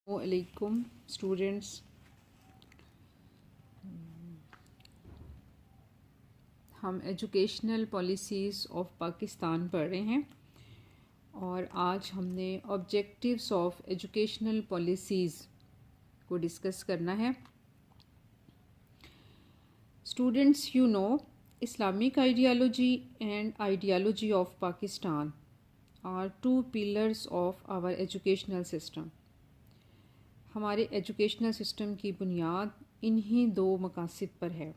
Assalamualaikum students. हम educational policies of Pakistan पढ़ रहे हैं और आज हमने ऑब्जेक्टिव्स ऑफ एजुकेशनल पॉलिसीज़ को डिस्कस करना है। Students, you know Islamic ideology and ideology of Pakistan are two pillars of our educational system. हमारे एजुकेशनल सिस्टम की बुनियाद इन्हीं दो मकासद पर है।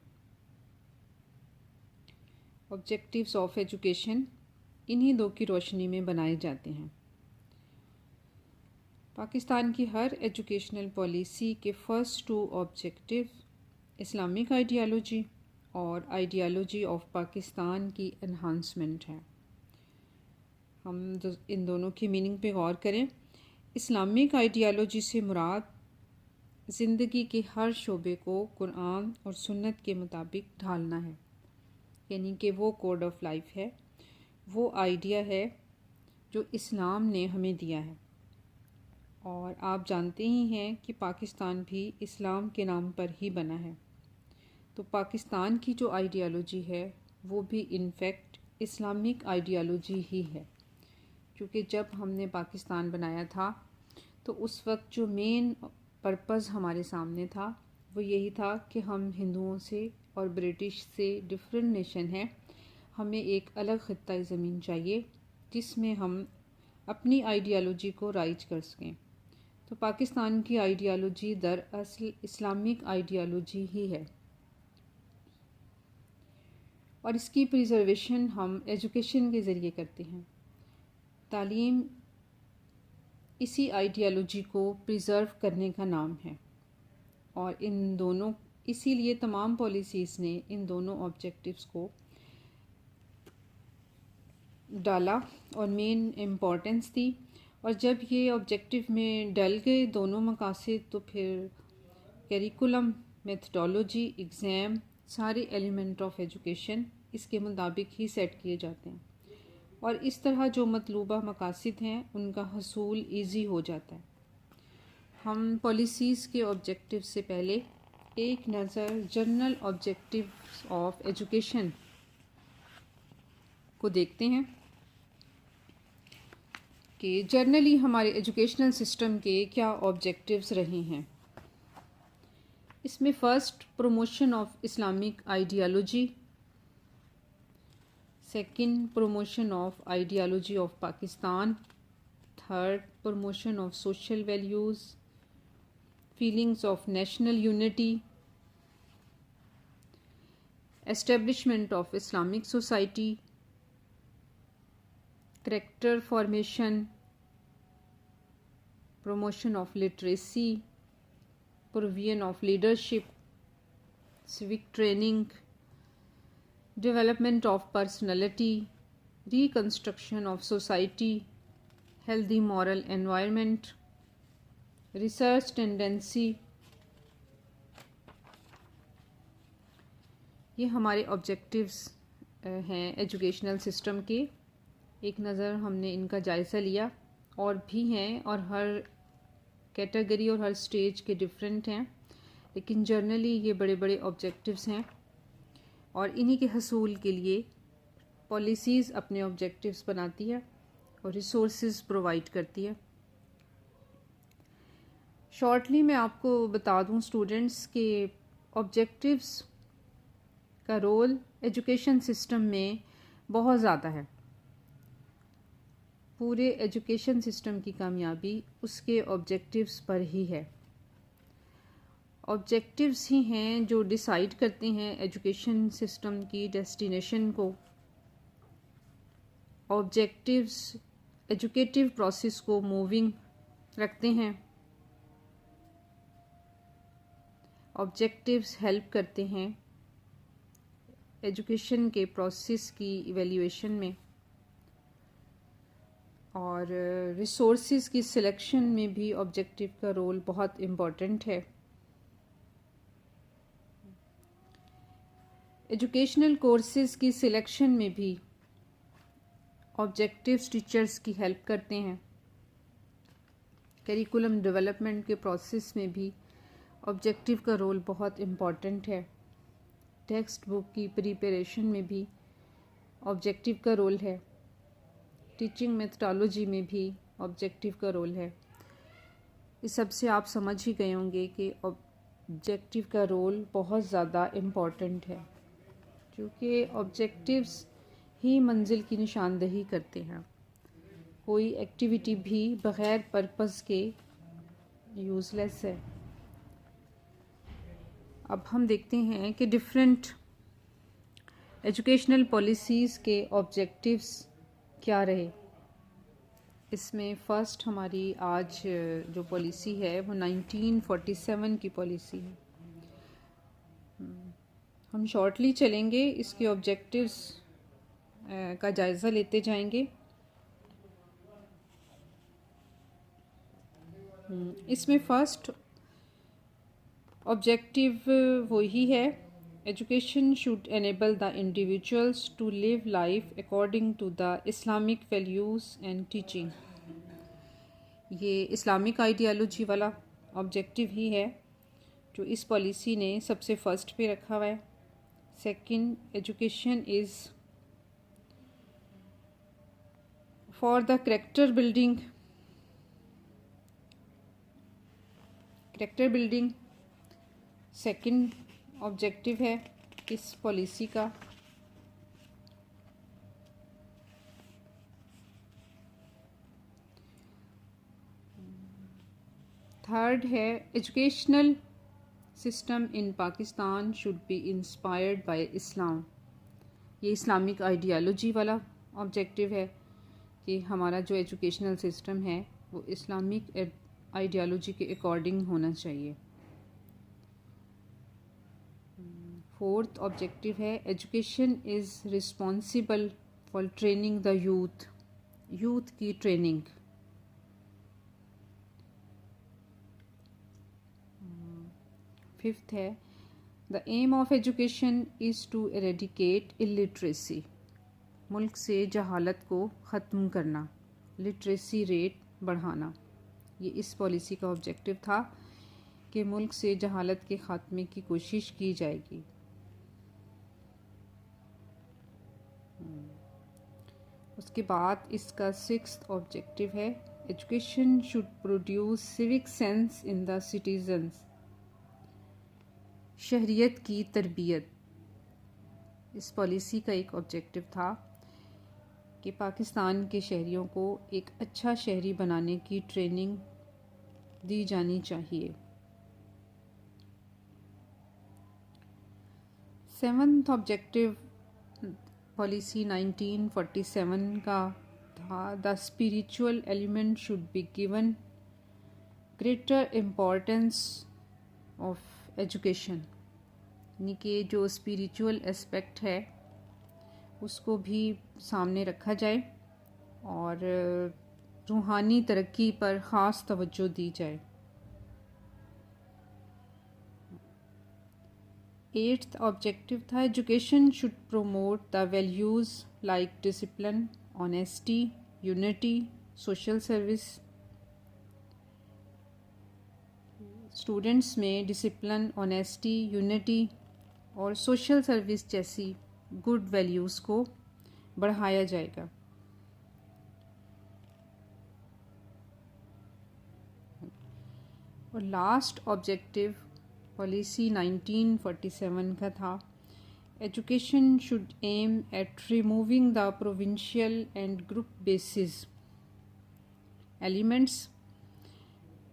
ऑब्जेक्टिव्स ऑफ एजुकेशन इन्हीं दो की रोशनी में बनाए जाते हैं। पाकिस्तान की हर एजुकेशनल पॉलिसी के first two objective Islamic ideology और आइडियोलॉजी ऑफ पाकिस्तान की एनहांसमेंट है। हम इन दोनों की मीनिंग पे गौर करें। इस्लामिक आइडियोलॉजी से मुराद ज़िंदगी के हर शोबे को कुरान और सुन्नत के मुताबिक ढालना है, यानी कि वो कोड ऑफ लाइफ है, वो आइडिया है जो इस्लाम ने हमें दिया है। और आप जानते ही हैं कि पाकिस्तान भी इस्लाम के नाम पर ही बना है, तो पाकिस्तान की जो आइडियोलॉजी है वो भी इनफैक्ट इस्लामिक आइडियोलॉजी ही है। क्योंकि जब हमने पाकिस्तान बनाया था तो उस वक्त जो मेन पर्पज़ हमारे सामने था वो यही था कि हम हिंदुओं से और ब्रिटिश से डिफरेंट नेशन हैं, हमें एक अलग ख़ित्ता ज़मीन चाहिए जिसमें हम अपनी आइडियोलॉजी को राइज कर सकें। तो पाकिस्तान की आइडियोलॉजी दरअसल इस्लामिक आइडियोलॉजी ही है और इसकी प्रिजर्वेशन हम एजुकेशन के ज़रिए करते हैं। तालीम इसी आइडियोलॉजी को प्रिज़र्व करने का नाम है और इन दोनों इसीलिए तमाम पॉलिसीज़ ने इन दोनों ऑब्जेक्टिव्स को डाला और मेन इम्पोर्टेंस दी। और जब ये ऑब्जेक्टिव में डल गए दोनों मकासद तो फिर करिकुलम, मेथडोलॉजी, एग्ज़ाम, सारे एलिमेंट ऑफ एजुकेशन इसके मुताबिक ही सेट किए जाते हैं और इस तरह जो मतलूबा मकासद हैं उनका हसूल ईज़ी हो जाता है। हम पॉलिसीज़ के ऑब्जेक्टिव से पहले एक नज़र जनरल ऑब्जेक्टिव्स ऑफ एजुकेशन को देखते हैं कि जनरली हमारे एजुकेशनल सिस्टम के क्या ऑब्जेक्टिव्स रहे हैं। इसमें first, promotion of Islamic ideology. Second, promotion of ideology of Pakistan. Third, promotion of social values, feelings of national unity, establishment of Islamic society, character formation, promotion of literacy, provision of leadership, civic training, development of personality, reconstruction of society, healthy moral environment, research tendency। ये हमारे objectives हैं educational system के। एक नज़र हमने इनका जायज़ा लिया, और भी हैं और हर कैटेगरी और हर स्टेज के डिफरेंट हैं, लेकिन जनरली ये बड़े बड़े ऑब्जेक्टिव्स हैं और इन्हीं के हसूल के लिए पॉलिसीज़ अपने ऑब्जेक्टिव्स बनाती है और रिसोर्सेज प्रोवाइड करती है। शॉर्टली मैं आपको बता दूं स्टूडेंट्स के ऑब्जेक्टिव्स का रोल एजुकेशन सिस्टम में बहुत ज़्यादा है। पूरे एजुकेशन सिस्टम की कामयाबी उसके ऑब्जेक्टिव्स पर ही है। ऑब्जेक्टिव्स ही हैं जो डिसाइड करते हैं एजुकेशन सिस्टम की डेस्टिनेशन को। ऑब्जेक्टिव्स एजुकेटिव प्रोसेस को मूविंग रखते हैं। ऑब्जेक्टिव्स हेल्प करते हैं एजुकेशन के प्रोसेस की इवैल्यूएशन में और रिसोर्सेज की सिलेक्शन में भी ऑब्जेक्टिव का रोल बहुत इम्पॉर्टेंट है। एजुकेशनल कोर्सेज़ की सिलेक्शन में भी ऑब्जेक्टिव्स टीचर्स की हेल्प करते हैं। करिकुलम डेवलपमेंट के प्रोसेस में भी ऑब्जेक्टिव का रोल बहुत इम्पॉर्टेंट है। टेक्स्ट बुक की प्रिपरेशन में भी ऑब्जेक्टिव का रोल है। टीचिंग मेथडोलॉजी में भी ऑब्जेक्टिव का रोल है। इस सब से आप समझ ही गए होंगे कि ऑब्जेक्टिव का रोल बहुत ज़्यादा इम्पॉर्टेंट है, क्योंकि ऑब्जेक्टिव्स ही मंजिल की निशानदही करते हैं। कोई एक्टिविटी भी बग़ैर पर्पस के यूज़लेस है। अब हम देखते हैं कि डिफरेंट एजुकेशनल पॉलिसीज़ के ऑब्जेक्टिव्स क्या रहे। इसमें फ़र्स्ट हमारी आज जो पॉलिसी है वो 1947 की पॉलिसी है। हम शॉर्टली चलेंगे, इसके ऑब्जेक्टिव्स का जायज़ा लेते जाएंगे। इसमें फ़र्स्ट ऑब्जेक्टिव वही है, education should enable the individuals to live life according to the Islamic values and teaching. ये इस्लामिक आइडियालॉजी वाला ऑब्जेक्टिव ही है जो इस पॉलिसी ने सबसे फर्स्ट पे रखा हुआ है। Second, education is for the character building second objective है इस पॉलिसी का। थर्ड है, educational system in Pakistan should be inspired by Islam. ये इस्लामिक आइडियालॉजी वाला ऑब्जेक्टिव है कि हमारा जो एजुकेशनल सिस्टम है वो इस्लामिक आइडियालॉजी के अकॉर्डिंग होना चाहिए। फोर्थ ऑब्जेक्टिव है, education is responsible for training the youth की ट्रेनिंग। फिफ्थ है, the aim of education is to eradicate illiteracy. मुल्क से जहालत को ख़त्म करना, लिटरेसी रेट बढ़ाना। ये इस पॉलिसी का ऑब्जेक्टिव था कि मुल्क से जहालत के ख़ात्मे की कोशिश की जाएगी। उसके बाद इसका सिक्स्थ ऑब्जेक्टिव है, education should produce civic sense in the citizens. शहरियत की तरबियत इस पॉलिसी का एक ऑब्जेक्टिव था कि पाकिस्तान के शहरियों को एक अच्छा शहरी बनाने की ट्रेनिंग दी जानी चाहिए। सेवंथ ऑब्जेक्टिव पॉलिसी 1947 का था, the spiritual element should be given greater importance of education. यानी कि जो स्पिरिचुअल एस्पेक्ट है उसको भी सामने रखा जाए और रूहानी तरक्की पर ख़ास तवज्जो दी जाए। एट्थ ऑब्जेक्टिव था, education should promote the values like discipline, honesty, unity, social service. Students में डिसिप्लिन, ऑनेस्टी, यूनिटी और सोशल सर्विस जैसी गुड वैल्यूज़ को बढ़ाया जाएगा। और लास्ट ऑब्जेक्टिव पॉलिसी 1947 का था, education should aim at removing the provincial and group basis elements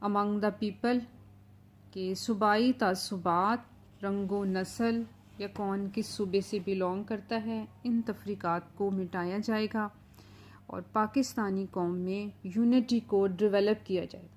among the people के सूबाई तासुबात, रंगो नस्ल या कौन किस सूबे से बिलोंग करता है, इन तफरीक़ात को मिटाया जाएगा और पाकिस्तानी कौम में यूनिटी को डेवलप किया जाएगा।